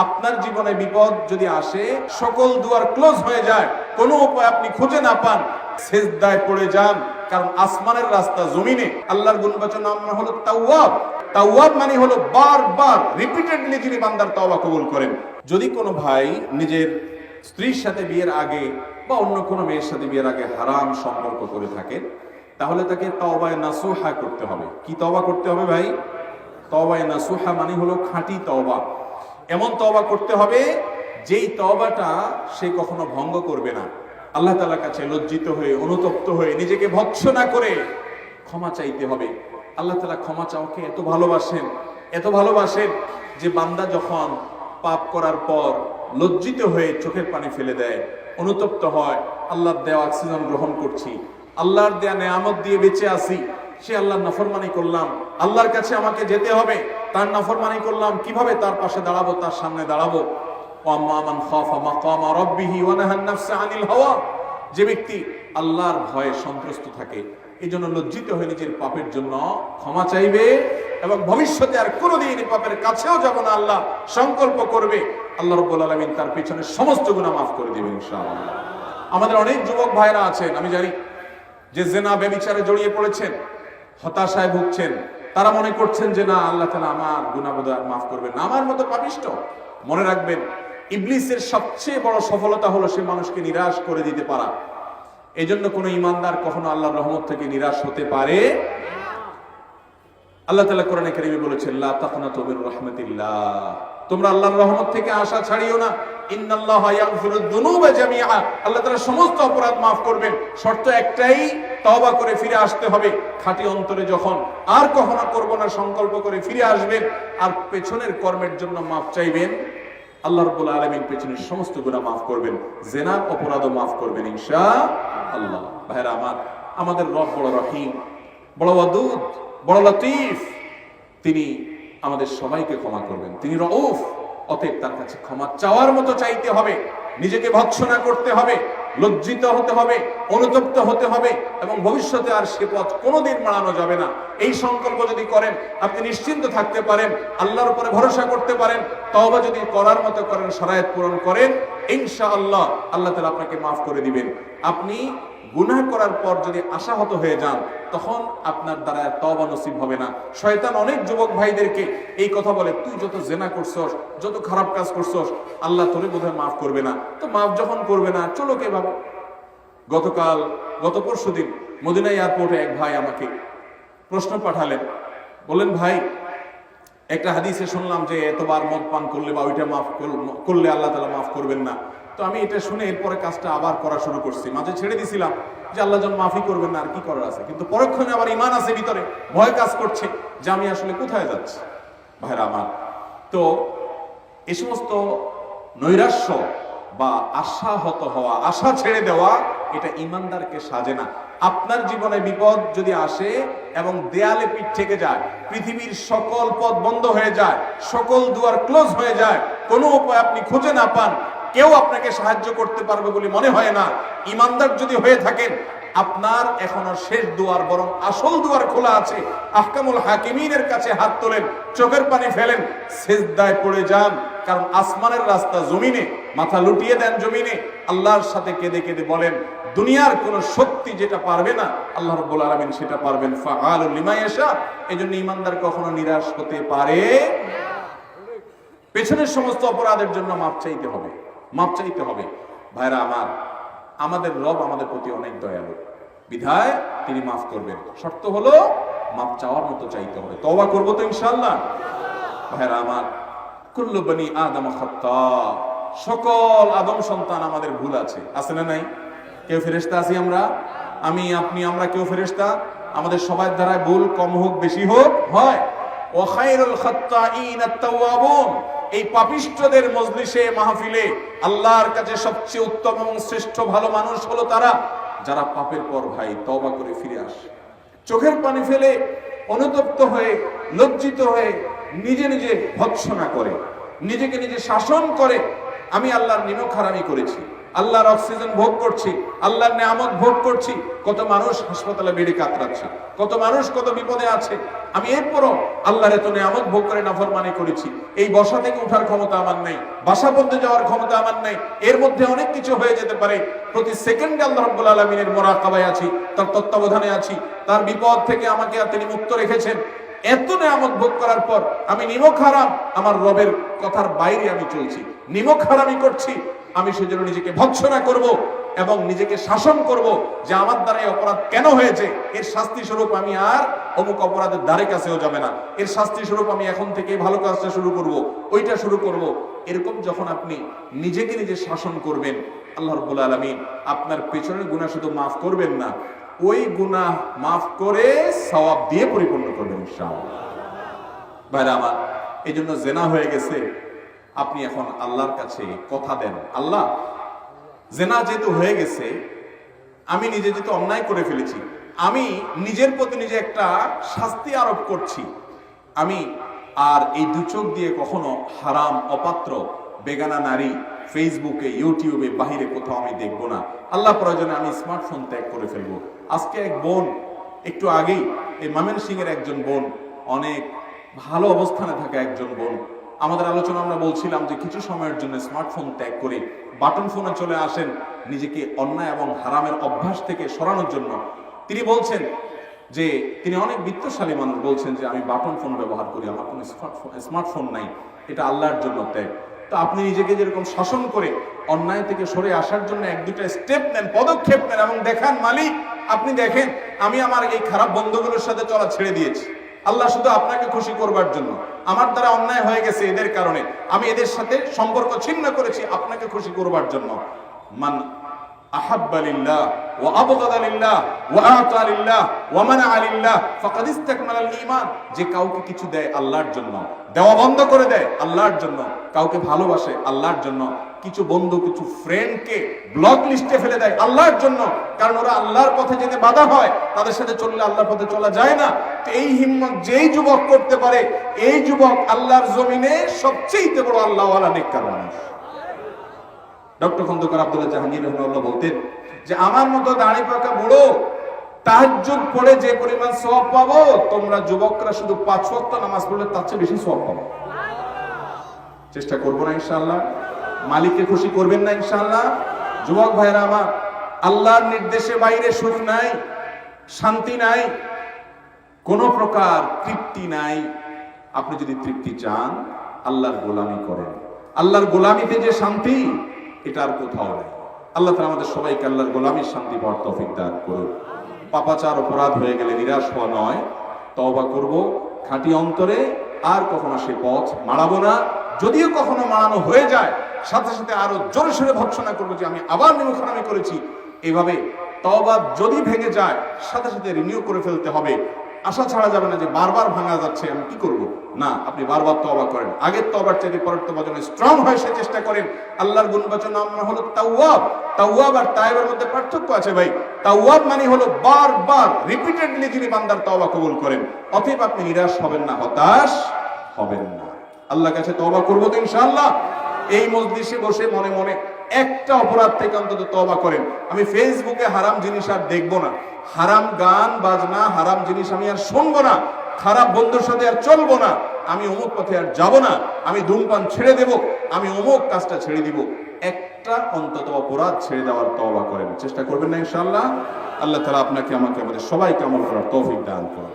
আপনার জীবনে বিপদ যদি আসে, সকল দুয়ার ক্লোজ হয়ে যায়, কোনো উপায় আপনি খুঁজে না পান, সিজদায় পড়ে যান। কারণ আসমানের রাস্তা জমিনে। আল্লাহর গুণবাচন নাম হলো তাওয়াব। তাওয়াব মানে হলো বারবার রিপিটেডলি যিনি বান্দার তওবা কবুল করেন। যদি কোনো ভাই নিজের স্ত্রীর সাথে বিয়ের আগে বা অন্য কোনো মেয়ের সাথে বিয়ের আগে হারাম সম্পর্ক করে থাকে, তাহলে তাকে তওবায়ে নাসুহা করতে হবে। কি তওবা করতে হবে ভাই? তওবায়ে নাসুহা মানে হলো খাঁটি তওবা। এমন তওবা করতে হবে যেই তওবাটা সে কখনো ভঙ্গ করবে না। আল্লাহ তাআলার কাছে লজ্জিত হয়ে, অনুতপ্ত হয়ে, নিজেকে ভৎসনা করে ক্ষমা চাইতে হবে। আল্লাহ তাআলা ক্ষমা চাওয়াকে এত ভালোবাসেন যে বান্দা যখন পাপ করার পর লজ্জিত হয়ে চোখের পানি ফেলে দেয়, অনুতপ্ত হয়, আল্লাহর দেওয়া অক্সিজেন গ্রহণ করছি, আল্লাহর দেয়া নেয়ামত দিয়ে বেঁচে আছি, সে আল্লাহর নাফরমানি করলাম, আল্লাহর কাছে আমাকে যেতে হবে, তার নাফরমানি করলাম, কিভাবে তার পাশে দাঁড়াবো, তার সামনে দাঁড়াবো। ওয়াম্মা মান খাফা মাকামা রাব্বিহি ওয়া নাহান নাফসা আনিল হাওয়া, যে ব্যক্তি আল্লাহর ভয়ে সন্ত্রস্ত থাকে, এই জন্য লজ্জিত হয়ে নিজের পাপের জন্য ক্ষমা চাইবে এবং ভবিষ্যতে আর কোনোদিন পাপের কাছেও যাব না আল্লাহ সংকল্প করবে। আল্লাহ রাব্বুল আলামিন তার পিছনে সমস্ত গুনাহ মাফ করে দিবেন ইনশাআল্লাহ। আমাদের অনেক যুবক ভাইরা আছেন, আমি জানি, যে জিনা ব্যভিচারে জড়িয়ে পড়েছেন, হতাশায় ভুগছেন। তারা মনে করছেন যে না, আল্লাহ তাআলা আমার গুনাহ বোধহয় মাফ করবেন না, আমার মতো পাপিষ্ট। মনে রাখবেন, ইবলিসের সবচেয়ে বড় সফলতা হলো সে মানুষকে নিরাশ করে দিতে পারা। এই জন্য কোনো ইমানদার কখনো আল্লাহর রহমত থেকে নিরাশ হতে পারে। আল্লাহ তাআলা কোরআনে কারীমে বলেছেন, লা তাকনাতু মির রাহমাতিল্লাহ, তোমরা আল্লাহর রহমত থেকে আশা ছাড়িও না। ইন্নাল্লাহা ইয়াগফিরুদ দুনুবা জামিআ, আল্লাহ তাআলা সমস্ত অপরাধ মাফ করবেন। শর্ত একটাই, তওবা করে ফিরে আসতে হবে খাঁটি অন্তরে। যখন আর কখনো করব না সংকল্প করে ফিরে আসবেন আর পেছনের কর্মের জন্য মাফ চাইবেন, আল্লাহ রাব্বুল আলামিন পেছনের সমস্ত গুনাহ মাফ করবেন, জিনার অপরাধও মাফ করবেন ইনশাআল্লাহ। ভাইরা আমার, আমাদের রব বড় রহিম, বড় ওয়াদুদ, বড় লতিফ। তিনি আমাদের সবাইকে ক্ষমা করবেন। তিনি রউফ। অতএব তার কাছে ক্ষমা চাওয়ার মতো চাইতে হবে, নিজেকে ভৎসনা করতে হবে, লজ্জিত হতে হবে, অনুতপ্ত হতে হবে এবং ভবিষ্যতে আর সে পথ কোনোদিন মাড়ানো যাবে না। এই সংকল্প যদি করেন, আপনি নিশ্চিন্ত থাকতে পারেন, আল্লাহর উপরে ভরসা করতে পারেন। তওবা যদি করার মতো করেন, শরায়েত পূরণ করেন, ইনশাআল্লাহ আল্লাহ তাআলা আপনাকে মাফ করে দিবেন। আপনি গুনাহ করার পর যদি আশাহত হয়ে যান, তখন আপনার দ্বারা তওবা নসিব হবে না। শয়তান অনেক যুবক ভাইদেরকে এই কথা বলে, তুই যত জিনা করছস, যত খারাপ কাজ করছস, আল্লাহ তোরে বোধহয় মাফ করবে না। তো মাফ যখন করবে না, চলো কিভাবে? গত পরশুদিন মদিনা এয়ারপোর্টে এক ভাই আমাকে প্রশ্ন পাঠালেন, বললেন, ভাই, একটা হাদিসে শুনলাম যে এতবার মদ পান করলে বা ওইটা মাফ করলে আল্লাহ তাআলা মাফ করবেন না। তো আমি এটা শুনে এরপরে কাজটা আবার করা শুরু করছি। মাঝে ছেড়ে দিছিলাম যে আল্লাহ যখন মাফই করবেন না, আর কি করার আছে। কিন্তু পরক্ষণে আবার ঈমান আছে ভিতরে, ভয় কাজ করছে যে আমি আসলে কোথায় যাচ্ছি। ভাইরা আমার, তো এই সমস্ত নৈরাশ্য বা আশাহত হওয়া, আশা ছেড়ে দেওয়া, এটা ইমানদারকে সাজে না। আপনার জীবনে বিপদ যদি আসে এবং দেয়ালে পিঠ থেকে যায়, পৃথিবীর সকল পথ বন্ধ হয়ে যায়, সকল দুয়ার ক্লোজ হয়ে যায়, কোনো উপায় আপনি খুঁজে না পান, কেউ আপনাকে সাহায্য করতে পারবে বলে মনে হয় না, ইমানদার যদি হয়ে থাকেন, আপনার এখনো শেষ দুয়ার, বরং আসল দুয়ার খোলা আছে। আহকামুল হাকিমিনের কাছে হাত তোলেন, চোখের পানি ফেলেন, সিজদায় পড়ে যান। কারণ আসমানের রাস্তা জমিনে, মাথা লুটিয়ে দেন জমিনে, আল্লাহর সাথে কেঁদে কেঁদে বলেন, দুনিয়ার কোন শক্তি যেটা পারবে না, আল্লাহ রাব্বুল আলামিন সেটা পারবেন। ফাআলু লিমা ইয়াশা। এজন্য ইমানদার কখনো নিরাশ হতে পারে। পেছনের সমস্ত অপরাধের জন্য মাফ চাইতে হবে, মাফ চাইতে হবে। ভাইরা আমার, আমাদের রব আমাদের প্রতি অনেক দয়ালু, বিধায় তিনি মাফ করবেন। শর্ত হলো মাফ চাওয়ার মতো চাইতে হবে। তওবা করব তো ইনশাআল্লাহ। ভাইরা আমার, কুল্লু বনি আদম খাত্তা, সকল আদম সন্তান আমাদের ভুল আছে না নাই? কেউ ফেরেশতা আছি আমরা, আমি, আপনি, আমরা কেউ ফেরেশতা। আমাদের সবার দ্বারা ভুল কম হোক বেশি হোক হয়। ওয়া খায়রুল খাত্তাইন আত-তাওয়াবুন, এই পাপিষ্ঠদের মজলিসে, মাহফিলে আল্লাহর কাছে সবচেয়ে উত্তম এবং শ্রেষ্ঠ ভালো মানুষ হলো তারা যারা পাপের পর ভাই তওবা করে ফিরে আসে, চোখের পানি ফেলে, অনুতপ্ত হয়ে, লজ্জিত হয়ে নিজে নিজে ভৎসনা করে, নিজেকে নিজে শাসন করে, আমি আল্লাহর নিমক হারামি করেছি, আল্লাহর অক্সিজেন ভোগ করছি, আল্লাহর নেয়ামত ভোগ করছি। কত মানুষ হাসপাতালে বেডে কাতরাচ্ছে, কত মানুষ কত বিপদে আছে। আমি এরপরও আল্লাহর এত নেয়ামত ভোগ করে নাফরমানি করেছি। এই বসা থেকে ওঠার ক্ষমতা আমার নেই, বাসা পর্যন্ত যাওয়ার ক্ষমতা আমার নেই। এর মধ্যে অনেক কিছু হয়ে যেতে পারে। প্রতি সেকেন্ডে আল্লাহ রাব্বুল আলামিনের মুরাকাবায় আছি, তার তত্ত্বাবধানে আছি। তার বিপদ থেকে আমাকে তিনি মুক্ত রেখেছেন। এত নেয়ামত ভোগ করার পর আমি নিমক হারাম, আমার রবের কথার বাইরে আমি চলছি, নিমক হারামি করছি। আমি সেজন্য নিজেকে ভৎসনা করব এবং নিজেকে শাসন করব যে আমার দ্বারা এই অপরাধ কেন হয়েছে। এর শাস্তি স্বরূপ আমি আর অমুক অপরাধের দ্বারে কাছেও যাবে না। এর শাস্তি স্বরূপ আমি এখন থেকে ভালো কাজটা শুরু করব, ওইটা শুরু করব। এরকম যখন আপনি নিজেকে নিজে শাসন করবেন, আল্লাহ রাব্বুল আলামিন আপনার পেছনের গুনাহ শুধু মাফ করবেন না, ওই গুনাহ মাফ করে সওয়াব দিয়ে পরিপূর্ণ করবেন ইনশাআল্লাহ। ভাইরা আমার, এই জন্য জেনা হয়ে গেছে, আপনি এখন আল্লাহর কাছে কথা দেন, আল্লাহ জেনা যেহেতু হয়ে গেছে, আমি নিজে যেহেতু অন্যায় করে ফেলেছি, আমি নিজের প্রতি নিজে একটা শাস্তি আরোপ করছি। আমি আর এই দু চোখ দিয়ে কখনো হারাম, অপাত্র, বেগানা নারী ফেসবুকে, ইউটিউবে, বাহিরে কোথাও আমি দেখবো না। আল্লাহ প্রয়োজনে আমি স্মার্টফোন ত্যাগ করে ফেলবো। আজকে এক বোন, একটু আগেই এই ময়মনসিংহের একজন বোন, অনেক ভালো অবস্থানে থাকা একজন বোন, আমাদের আলোচনা আমরা বলছিলাম যে কিছু সময়ের জন্য স্মার্টফোন ত্যাগ করে বাটন ফোনে চলে আসেন নিজেকে অন্যায় এবং হারামের অভ্যাস থেকে সরানোর জন্য। তিনি বলছেন যে তিনি অনেক বিত্তশালী মানুষ, বলছেন যে আমি বাটন ফোন ব্যবহার করি, আমার কোনো স্মার্টফোন নাই, এটা আল্লাহর জন্য ত্যাগ। তো আপনি নিজেকে যেরকম শাসন করে অন্যায় থেকে সরে আসার জন্য এক দুটা স্টেপ নেন, পদক্ষেপ নেন এবং দেখান মালিক আপনি দেখেন আমি আমার এই খারাপ বন্ধুগুলোর সাথে চলা ছেড়ে দিয়েছি, আল্লাহ শুধু আপনাকে খুশি করবার জন্য। আমার দ্বারা অন্যায় হয়ে গেছে, এদের কারণে আমি এদের সাথে সম্পর্ক ছিন্ন করেছি আপনাকে খুশি করবার জন্য। মান আহাব্বা লিল্লাহ ওয়া আবগাদা লিল্লাহ ওয়া আতা লিল্লাহ ওয়া মানাআ লিল্লাহ ফাকাদ ইসতাকমালাল ঈমান। যে কাউকে কিছু দেয় আল্লাহর জন্য, দেওয়া বন্ধ করে দেয় আল্লাহর জন্য, কাউকে ভালোবাসে আল্লাহর জন্য, কিছু বন্ধু, কিছু ফ্রেন্ডকে ব্লক লিস্টে ফেলে দেয় আল্লাহর জন্য, কারণ ওরা আল্লাহর পথে যেতে বাধা হয়, তাদের সাথে চললে আল্লাহর পথে চলা যায় না। তো এই হিম্মত যেই যুবক করতে পারে, এই যুবক আল্লাহর জমিনে সবচেয়ে বড় আল্লাহওয়ালা নেককার মানুষ। ডক্টর খন্দকার আব্দুল্লাহ জাহাঙ্গীর রাহিমাহুল্লাহ বলতেন যে আমার মতো দাড়ি পাকা বুড়ো তাহাজ্জুদ পড়ে যে পরিমাণ সওয়াব পাবো, তোমরা যুবকরা শুধু 5 ওয়াক্ত নামাজ পড়লে তার চেয়ে বেশি সওয়াব পাবো। চেষ্টা করবো না ইনশাআল্লাহ? মালিককে খুশি করবেন না ইনশাআল্লাহ? যুবক ভাইরা আমার, আল্লাহর নির্দেশে বাইরে সুখ নাই, শান্তি নাই, কোন প্রকার তৃপ্তি নাই। আপনি যদি তৃপ্তি চান, আল্লাহর গোলামি করেন। আল্লাহর গোলামিতে যে শান্তি, এটা আর কোথাও নেই। আল্লাহ তাআলা আমাদের সবাইকে আল্লাহর গোলামির শান্তি পাওয়ার তৌফিক দান করুন। পাপাচার অপরাধ হয়ে গেলে নিরাশ হওয়া নয়, তওবা করব খাঁটি অন্তরে, আর কখনো সে পথ মাড়াবো না। যদিও কখনো মাড়ানো হয়ে যায়, সাথে সাথে আরো জোরে সোরে ভৎসনা করবো যে আমি আবার নিমুখানামি করেছি। এইভাবে তওবা যদি ভেঙে যায়, সাথে সাথে রিনিউ করে ফেলতে হবে। আশা ছাড়া যাবে না যে বারবার ভাঙা যাচ্ছে, আমি কি করব। না, আপনি বারবার তওবা করেন, আগের তওবার চাইতে পরের তওবা যেন স্ট্রং হয় সে চেষ্টা করেন। আল্লাহর গুণবাচন নাম হলো তাওয়াব। তাওয়াব আর তায়েবের মধ্যে পার্থক্য আছে ভাই। তাওয়াব মানে হলো বারবার রিপিটেডলি যিনি বান্দার তওবা কবুল করেন। অতএব আপনি নিরাশ হবেন না, হতাশ হবেন না। আল্লাহর কাছে তওবা করব তো ইনশাআল্লাহ। এই মজলিসে বসে মনে মনে একটা অপরাধ থেকে অন্তত তওবা করেন। আমি ফেসবুকে হারাম জিনিস আর দেখবো না, হারাম গান বাজনা, হারাম জিনিস আমি আর শুনবো না, খারাপ বন্ধুর সাথে আর চলবো না, আমি অমুক পথে আর যাব না, আমি ধূমপান ছেড়ে দেব, আমি অমুক কাজটা ছেড়ে দিব। একটা অন্তত অপরাধ ছেড়ে দেওয়ার তওবা করেন। চেষ্টা করবেন না ইনশাআল্লাহ? আল্লাহ তাআলা আপনাকে, আমাকে, আমাদের সবাইকে আমল করার তৌফিক দান করুন।